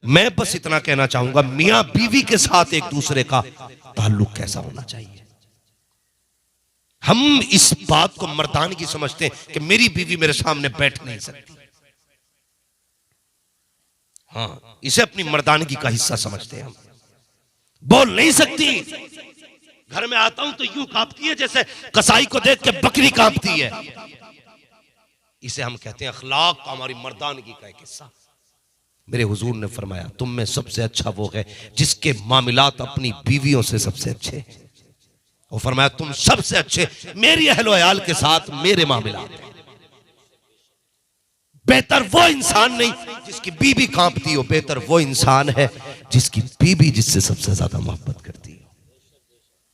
मैं बस इतना कहना चाहूंगा, मियां बीवी के साथ एक दूसरे का ताल्लुक कैसा होना चाहिए। हम इस बात को मर्दानगी समझते हैं कि मेरी बीवी मेरे सामने बैठ नहीं सकती। हाँ, इसे अपनी मर्दानगी का हिस्सा समझते हैं हम। बोल नहीं सकती, घर में आता हूं तो यूं कांपती है जैसे कसाई को देख के बकरी कांपती है। इसे हम कहते हैं अखलाक का, हमारी मर्दानगी का एक हिस्सा। मेरे हुजूर ने फरमाया, तुम में सबसे अच्छा वो है जिसके मामलात अपनी बीवियों से सबसे अच्छे हैं। वो फरमाया, तुम सबसे अच्छे मेरी अहलो अयाल के साथ मेरे मामलात हैं। बेहतर वो इंसान नहीं जिसकी बीबी कांपती हो, बेहतर वो इंसान है जिसकी बीबी जिससे सबसे ज्यादा मोहब्बत करती हो,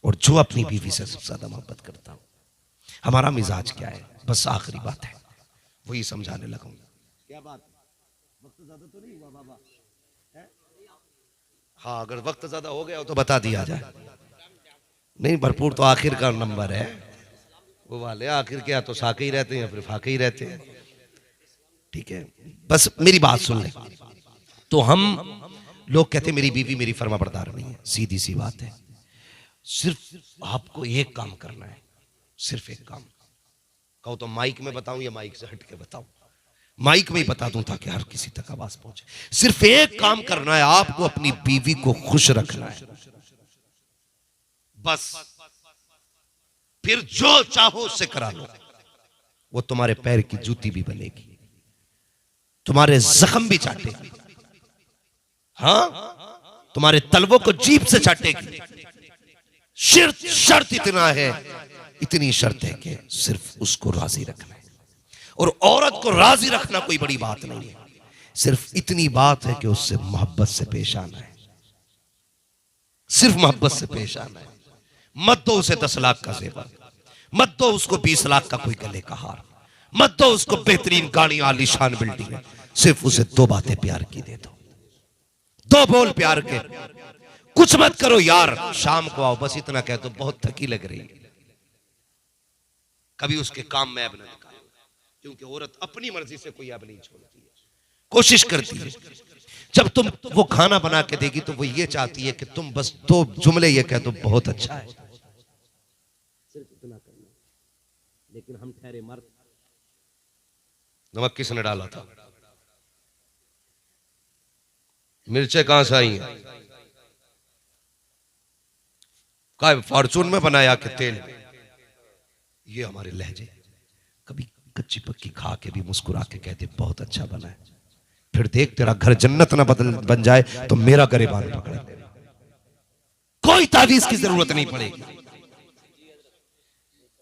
और जो अपनी बीवी से सबसे ज्यादा मोहब्बत करता हो। हमारा मिजाज क्या है, बस आखिरी बात है, वही समझाने लगूंगा। क्या बात, वक्त ज्यादा तो नहीं हुआ बाबा? हाँ, अगर वक्त ज्यादा हो गया हो तो बता दिया जाए। नहीं, भरपूर तो आखिर का नंबर है वो वाले। आखिर क्या, तो साके ही रहते हैं या फिर फाके ही रहते हैं। ठीक है, बस मेरी बात सुन ले। तो हम लोग कहते हैं मेरी बीवी मेरी फर्माबरदार नहीं है। सीधी सी बात है, सिर्फ आपको एक काम करना है, सिर्फ एक काम। कहो तो माइक में बताऊं या माइक से हट के बताऊं? माइक में ही बता दूं ताकि हर किसी तक आवाज पहुंचे। सिर्फ एक काम करना है, आपको अपनी बीवी को खुश रखना है, बस। फिर जो चाहो उससे करा लो। वो तुम्हारे पैर की जूती भी बनेगी, तुम्हारे जख्म भी चाटेगी, हाँ, तुम्हारे तलवों को जीभ से चाटेगी। शर्त इतना है, इतनी शर्त है कि सिर्फ उसको राजी रखना है। और औरत को राजी रखना कोई बड़ी बात नहीं है, सिर्फ इतनी बात है कि उससे मोहब्बत से पेश आना है, सिर्फ मोहब्बत से पेश आना है। मत दो उसे 10 लाख का जेवर, मत दो उसको 20 लाख का कोई गले का हार, मत दो उसको बेहतरीन गाड़ी आलीशान बिल्डिंग है। सिर्फ उसे 2 बातें प्यार की दे दो, 2 बोल प्यार के। कुछ मत करो यार, शाम को आओ, बस इतना कह दो, बहुत थकी लग रही है। कभी उसके काम में ऐब न निकालो, क्योंकि औरत अपनी मर्जी से कोई ऐब नहीं छोड़ती है, कोशिश करती है। जब तुम वो खाना बना के देगी तो वो ये चाहती है कि तुम बस 2 जुमले ये कह दो, बहुत अच्छा है, सिर्फ इतना करना। लेकिन हम ठहरे मर्द। नमक किसने डाला था? मिर्चें कहां से आई हैं? का फॉर्चून में बनाया कि तेल? ये हमारे लहजे। कभी कच्ची पक्की खा के भी मुस्कुरा के कहते बहुत अच्छा बना है, फिर देख तेरा घर जन्नत ना बन जाए तो मेरा गरेबान पकड़े। कोई तावीज की जरूरत नहीं पड़ेगी,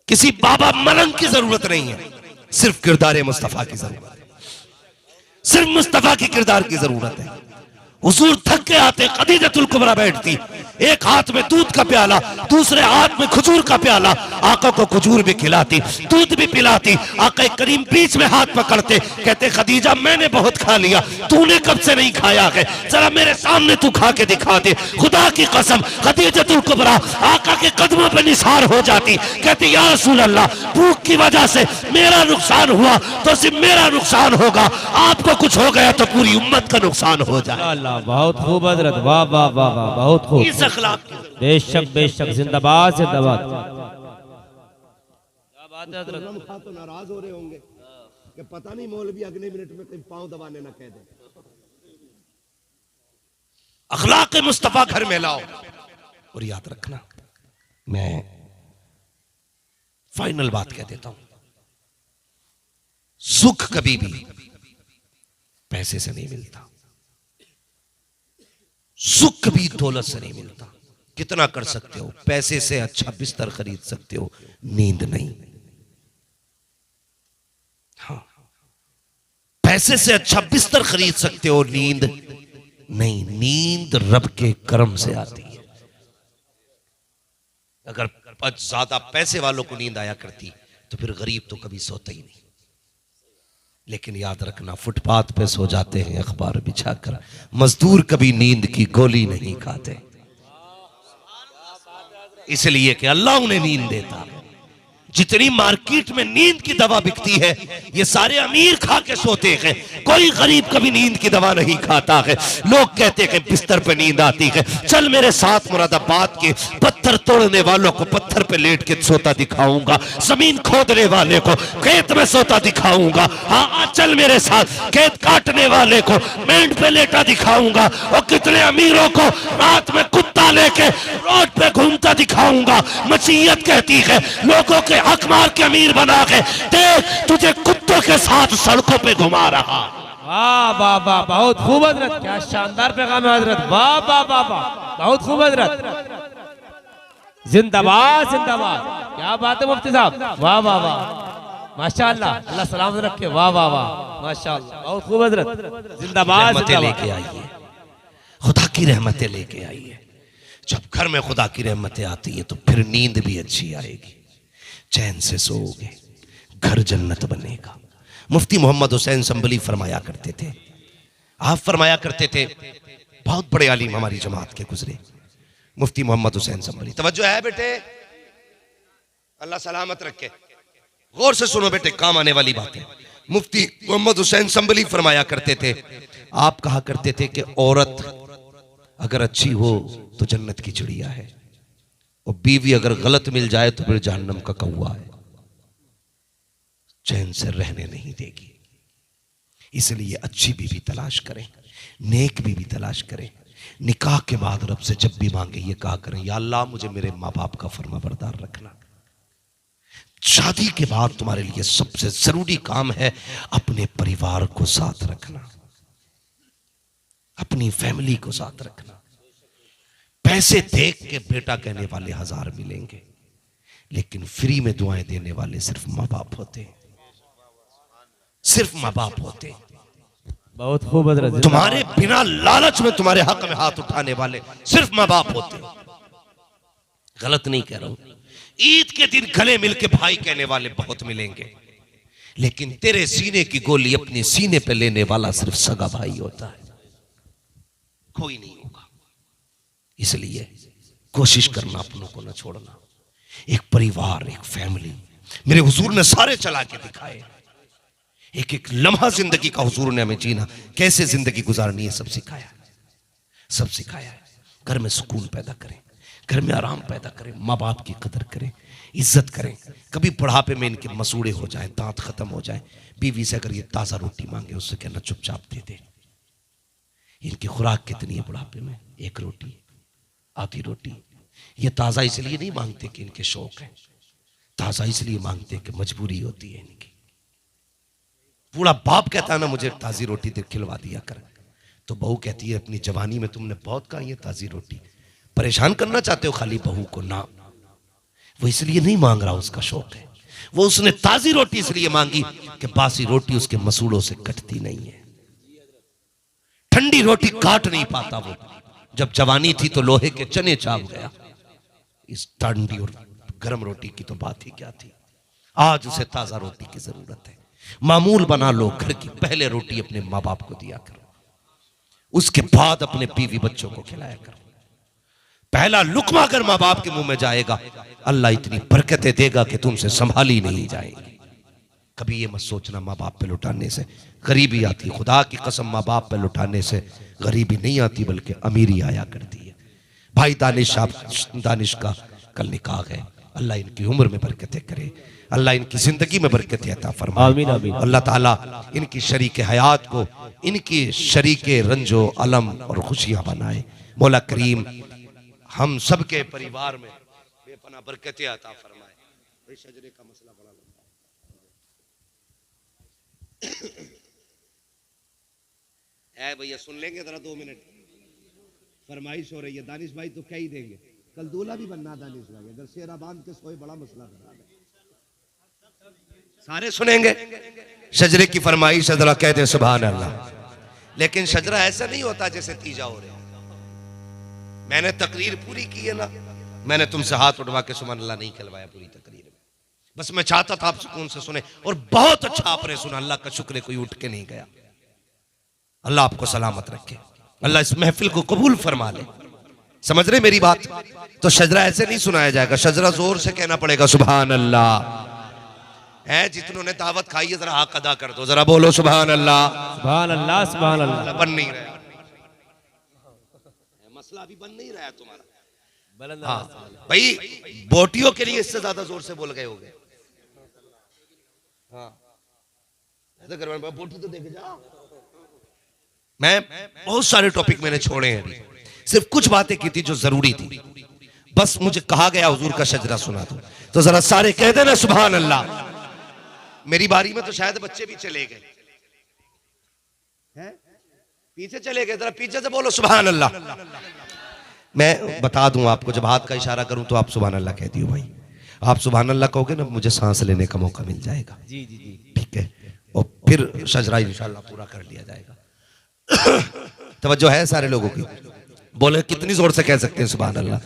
किसी बाबा मलंग की जरूरत नहीं है, सिर्फ किरदार मुस्तफा की जरूरत है, सिर्फ मुस्तफा की किरदार की जरूरत है। हुजूर थक के आते, खदीजतुल कुबरा बैठती, एक हाथ में दूध का प्याला, दूसरे हाथ में खजूर का प्याला। आका को खजूर भी खिलाती, दूध भी पिलाती। आका करीम बीच में हाथ पकड़ते, कहते खदीजा मैंने बहुत खा लिया, तूने कब से नहीं खाया है, जरा मेरे सामने तू खा के दिखा दे। खुदा की कसम, खदीजतुल कुबरा आका के कदमों पर निसार हो जाती, कहती या रसूल अल्लाह, भूख की वजह से मेरा नुकसान हुआ तो सिर्फ मेरा नुकसान होगा, आपको कुछ हो गया तो पूरी उम्मत का नुकसान हो जाए। बहुत खूब हजरत, वाह वाह वाह वाह, बहुत खूब। इस अखलाक बेशक बेशक, जिंदाबाद जिंदाबाद। क्या बात है हजरत? खा तो नाराज हो रहे होंगे कि पता नहीं मौलवी अगले मिनट में कहीं पांव दबाने ना कह दे। अखलाक मुस्तफा घर में लाओ। और याद रखना, मैं फाइनल बात कह देता हूं, सुख कभी भी पैसे से नहीं मिलता, सुख कभी दौलत से नहीं मिलता। कितना कर सकते हो, पैसे से अच्छा बिस्तर खरीद सकते हो, नींद नहीं। हाँ, पैसे से अच्छा बिस्तर खरीद सकते हो, नींद नहीं। नींद रब के करम से आती है। अगर ज्यादा पैसे वालों को नींद आया करती तो फिर गरीब तो कभी सोता ही नहीं। लेकिन याद रखना, फुटपाथ पे सो जाते हैं अखबार बिछाकर, मजदूर कभी नींद की गोली नहीं खाते, इसलिए कि अल्लाह उन्हें नींद देता है। जितनी मार्केट में नींद की दवा बिकती है ये सारे अमीर खा के सोते हैं, कोई गरीब कभी नींद की दवा नहीं खाता है। लोग कहते हैं बिस्तर पे नींद आती है, चल मेरे साथ मुरादाबाद के पत्थर तोड़ने वालों को पत्थर पे लेट के सोता दिखाऊंगा, जमीन खोदने वाले को खेत में सोता दिखाऊंगा, हाँ चल मेरे साथ खेत काटने वाले को मेंढ पे लेटा दिखाऊंगा, और कितने अमीरों को रात में कुत्ता लेके रोड पे घूमता दिखाऊंगा। मसीहत कहती है लोगों के हक मार के अमीर बना के देख तुझे कुत्तों के साथ सड़कों पे घुमा रहा। वाह वाह वाह, बहुत खूब हजरत, क्या शानदार पैगाम है हजरत, वाह वाह वाह वाह, बहुत खूब हजरत, जिंदाबाद जिंदाबाद, क्या बात है मुफ्ती साहब, वाह वाह वाह, माशाअल्लाह, अल्लाह सलामत रखे, वाह वाह वाह, माशाअल्लाह, बहुत खूब हजरत, जिंदाबाद लेके आइए, खुदा की रहमतें लेके आइए। जब घर में खुदा की रहमतें आती है तो फिर नींद भी अच्छी आएगी, चैन से सोओगे, घर जन्नत बनेगा। मुफ्ती मोहम्मद हुसैन संभली फरमाया करते थे, आप फरमाया करते थे, बहुत बड़े आलिम हमारी जमात के गुजरे, मुफ्ती मोहम्मद हुसैन संभली। तवज्जो है बेटे, अल्लाह सलामत रखे, गौर से सुनो बेटे, काम आने वाली बातें। मुफ्ती मोहम्मद हुसैन संभली फरमाया करते थे, आप कहा करते थे कि औरत अगर अच्छी हो तो जन्नत की चिड़िया है, और बीवी अगर गलत मिल जाए तो फिर जहन्नम का कौवा है, चैन से रहने नहीं देगी। इसलिए अच्छी बीवी तलाश करें, नेक बीवी तलाश करें। निकाह के बाद रब से जब भी मांगे ये कहा करें, या अल्लाह मुझे मेरे माँ बाप का फर्माबरदार रखना। शादी के बाद तुम्हारे लिए सबसे जरूरी काम है अपने परिवार को साथ रखना, अपनी फैमिली को साथ रखना। पैसे देख के बेटा कहने वाले 1000 मिलेंगे, लेकिन फ्री में दुआएं देने वाले सिर्फ माँ बाप होते हैं, सिर्फ माँ बाप होते हैं। बहुत खूब हजरत, तुम्हारे बिना लालच में तुम्हारे हक में हाथ उठाने वाले सिर्फ माँ बाप होते हैं। गलत नहीं कह रहा हूं, ईद के दिन गले मिलके भाई कहने वाले बहुत मिलेंगे, लेकिन तेरे सीने की गोली अपने सीने पे लेने वाला सिर्फ सगा भाई होता है, कोई नहीं होगा। इसलिए कोशिश करना अपनों को न छोड़ना। एक परिवार, एक फैमिली मेरे हुजूर ने सारे चला के दिखाए, एक एक लम्हा जिंदगी का हुजूर ने हमें जीना, कैसे जिंदगी गुजारनी है सब सिखाया, सब सिखाया है। घर में सुकून पैदा करें, घर में आराम पैदा करें, माँ बाप की कदर करें, इज्जत करें। कभी बुढ़ापे में इनके मसूड़े हो जाए, दांत खत्म हो जाए, बीवी से अगर ये ताज़ा रोटी मांगे उससे कहना चुपचाप दे दे। इनकी खुराक कितनी है बुढ़ापे में, 1 रोटी, आधी रोटी। ये ताज़ा इसलिए नहीं मांगते कि इनके शौक है, ताज़ा इसलिए मांगते कि मजबूरी होती है इनकी। पूरा बाप कहता है ना मुझे ताज़ी रोटी दे खिलवा दिया कर, तो बहू कहती है अपनी जवानी में तुमने बहुत खाई है ताज़ी रोटी, परेशान करना चाहते हो खाली बहू को ना। वो इसलिए नहीं मांग रहा, उसका शौक है। वो उसने ताज़ी रोटी इसलिए मांगी कि बासी रोटी उसके मसूड़ों से कटती नहीं है, ठंडी रोटी काट नहीं पाता वो। जब जवानी थी तो लोहे के चने चाप गया, इस ठंडी और गर्म रोटी की तो बात ही क्या थी। आज उसे ताज़ा रोटी की जरूरत है। मामूल बना लो घर की, पहले रोटी अपने माँ बाप को दिया करो, उसके बाद अपने बीवी बच्चों को खिलाया करो। पहला लुकमा अगर माँ बाप के मुंह में जाएगा, अल्लाह इतनी बरकतें देगा कि तुमसे संभाली नहीं जाएगी। कभी ये मत सोचना माँ बाप पे लुटाने से गरीबी आती, खुदा की कसम माँ बाप पे लुटाने से गरीबी नहीं आती बल्कि अमीरी आया करती है। भाई दानिश का कल निकाह है, अल्लाह इनकी उम्र में बरकतें करे, अल्लाह इनकी जिंदगी में बरकतें अता फरमाए। आमीन आमीन। अल्लाह ताला इनकी शरीक हयात को इनकी शरीक रंजो अलम और खुशियां बनाए। मौला करीम हम सब के परिवार में बेपनाह बरकतें अता फरमाए। भाई शजरे का मसला बड़ा लंबा है भैया, सुन लेंगे जरा 2 मिनट। फरमाइश हो रही है, दानिश भाई तो क्या ही देंगे, कल दूल्हा भी बनना दानिश भाई, अगर शेरा बांध के सोए बड़ा मसला बना है। सारे सुनेंगे शजरे की फरमाइश, जरा कहते सुभान अल्लाह। लेकिन शजरा ऐसा नहीं होता जैसे तीजा हो रहे। मैंने तकरीर पूरी की है ना, मैंने तुमसे हाथ उठवा के सुभान अल्लाह नहीं कहलवाया पूरी तकरीर में, बस मैं चाहता था आप सुकून से सुने, और बहुत अच्छा आपने सुना, अल्लाह का शुक्र है कोई उठ के नहीं गया। अल्लाह आपको सलामत रखे, अल्लाह इस महफिल को कबूल फरमा ले। समझ रहे मेरी बात? तो शजरा ऐसे नहीं सुनाया जाएगा, शजरा जोर से कहना पड़ेगा सुभान अल्लाह। है जितनों ने दावत खाई है जरा हक अदा कर दो, जरा बोलो सुभान अल्लाह। सुभान अल्लाह सुभान अल्लाह। बन नहीं रहा मसला, अभी बन नहीं रहा तुम्हारा। हाँ भाई, बोटियों के लिए इससे ज्यादा जोर से बोल गए होगे। हाँ बोटी तो देखे जा। मैं बहुत सारे टॉपिक मैंने छोड़े हैं, सिर्फ कुछ बातें की थी जो जरूरी थी। बस मुझे कहा गया हुजूर का शजरा सुना दो, तो जरा सारे कह देना सुभान अल्लाह। मेरी बारी में तो शायद बच्चे भी चले गए हैं, पीछे चले गए, जरा पीछे से बोलो सुभान अल्लाह। मैं बता दूं आपको, जब हाथ का इशारा करूं तो आप सुभान अल्लाह कह दियो भाई। आप सुभान अल्लाह कहोगे ना, मुझे सांस लेने का मौका मिल जाएगा। जी जी जी ठीक है, और फिर शजरा इंशाल्लाह पूरा कर लिया जाएगा। तवज्जो है सारे लोगों की? बोले कितनी जोर से कह सकते हैं सुभान अल्लाह?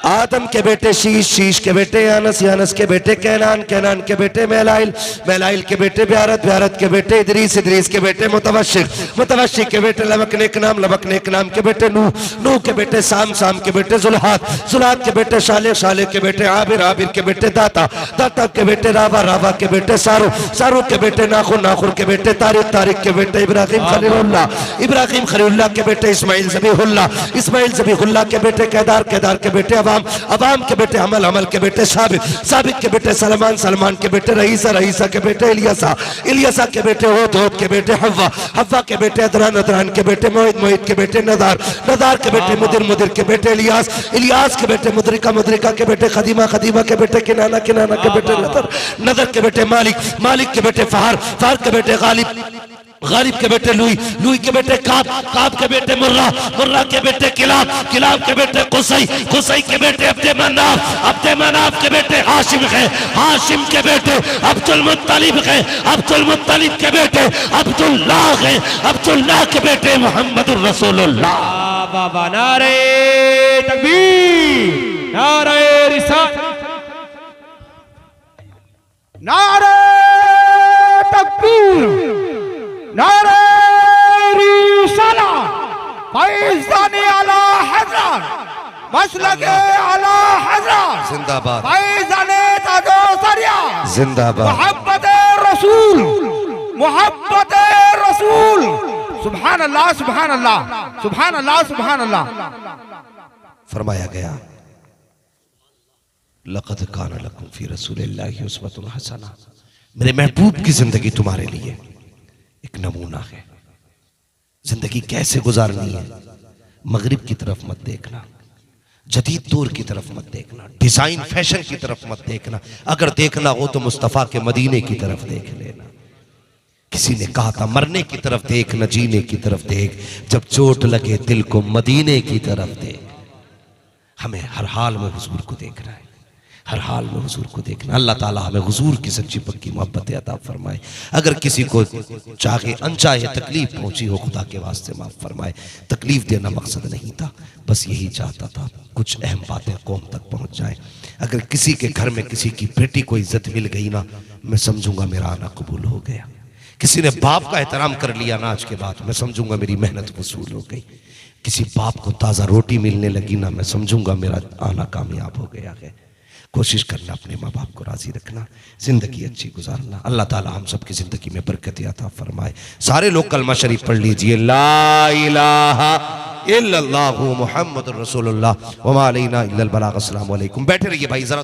आदम के बेटे शीश, शीश के बेटे यानस, यानस के बेटे कैनान, कैनान के बेटे मैलाइल, मैलाइल के बेटे ब्यारत, ब्यारत के बेटे इदरीस, इदरीस के बेटे मुतवश्शिक, मुतवश्शिक के बेटे लबकनेक नाम, लबकनेक नाम के बेटे नूह, नूह के बेटे साम, साम के बेटे जुल्हात, जुल्हात के बेटे शाले, शाले के बेटे आबिर, आबिर के बेटे दाता, दाता के बेटे रावा, रावा के बेटे सारू, सारू के बेटे नाखुर, नाखुर के बेटे तारिक, तारिक के बेटे इब्राहिम खलीलुल्लाह, इब्राहिम खलीलुल्लाह के बेटे इस्माइल ज़बीहुल्लाह, इस्माइल ज़बीहुल्लाह के बेटे केदार, केदार के बेटे अवाम के बेटे अमल, अमल के बेटे साबिक, साबिक के बेटे सलमान, सलमान के बेटे रईसा, रईसा के बेटे इलियासा, इलियासा के बेटे होद, होद के बेटे हव्वा, हव्वा के बेटे अदरान, अदरान के बेटे मोहित, मोहित के बेटे नदार, नदार के बेटे मुदिर, मुदिर के बेटे इलियास, इलियास के बेटे मुद्रिका, मुद्रिका के बेटे खदीमा, खदीमा के बेटे किनाना, किनाना के बेटे नदर, नदर के बेटे मालिक, मालिक के बेटे फहार, फहार के बेटे गालिब, गालिब के बेटे लुई, लुई के बेटे काब, काब के बेटे मुर्रा, मुर्रा के बेटे किलाब, किलाब के बेटे कुसई, कुसई के बेटे अब्दे मनाफ, अब्दे मनाफ के बेटे हाशिम है, हाशिम के बेटे अब्दुल मुत्तलिब है, अब्दुल मुत्तलिब के बेटे अब्दुल्लाह है, अब्दुल्लाह के बेटे मोहम्मदुर रसूलुल्लाह। बाबा नारे तकबीर, नारे रिसालत, नारे तकबीर, नारे रिसालत, फैज़ाने आला हज़रत, मसलके आला हज़रत, जिंदाबाद, फैज़ाने ताजो सरिया, जिंदाबाद, मोहब्बते रसूल, मोहब्बते रसूल। सुभान अल्लाह, सुभान अल्लाह, सुभान अल्लाह, सुभान अल्लाह। फरमाया गया लक़द कान लकुम फी रसूलिल्लाहि उस्वतुन हसना, मेरे महबूब की जिंदगी तुम्हारे लिए एक नमूना है। जिंदगी कैसे गुजारनी है, मगरिब की तरफ मत देखना, जदीद दौर की तरफ मत देखना, डिजाइन फैशन की तरफ मत देखना, अगर देखना हो तो मुस्तफा के मदीने की तरफ देख लेना। किसी ने कहा था मरने की तरफ देख न जीने की तरफ देख, जब चोट लगे दिल को मदीने की तरफ देख। हमें हर हाल में हुजूर को देखना है, हर हाल में हुजूर को देखना। अल्लाह ताला हमें हुजूर की सच्ची पक्की मोहब्बत अता फरमाए। अगर किसी को चाहे अनचाहे तकलीफ पहुंची हो, खुदा के वास्ते माफ फरमाए। तकलीफ देना मकसद नहीं था, बस यही चाहता था कुछ अहम बातें कौम तक पहुंच जाए। अगर किसी के घर में किसी की बेटी को इज्जत मिल गई ना, मैं समझूंगा मेरा आना कबूल हो गया। किसी ने बाप का एहतराम कर लिया ना आज के बाद, मैं समझूंगा मेरी मेहनत वसूल हो गई। किसी बाप को ताज़ा रोटी मिलने लगी ना, मैं समझूंगा मेरा आना कामयाब हो गया है। कोशिश करना अपने माँ बाप को राजी रखना, जिंदगी अच्छी गुजारना। अल्लाह ताला हम सब की जिंदगी में बरकत अता फरमाए। सारे लोग कलमा शरीफ पढ़ लीजिए, ला इलाहा इल्लल्लाहु मुहम्मदुर रसूलुल्लाह व मा अलैना इल्लल बलाग। अस्सलामु अलैकुम। बैठे रहिए भाई जरा।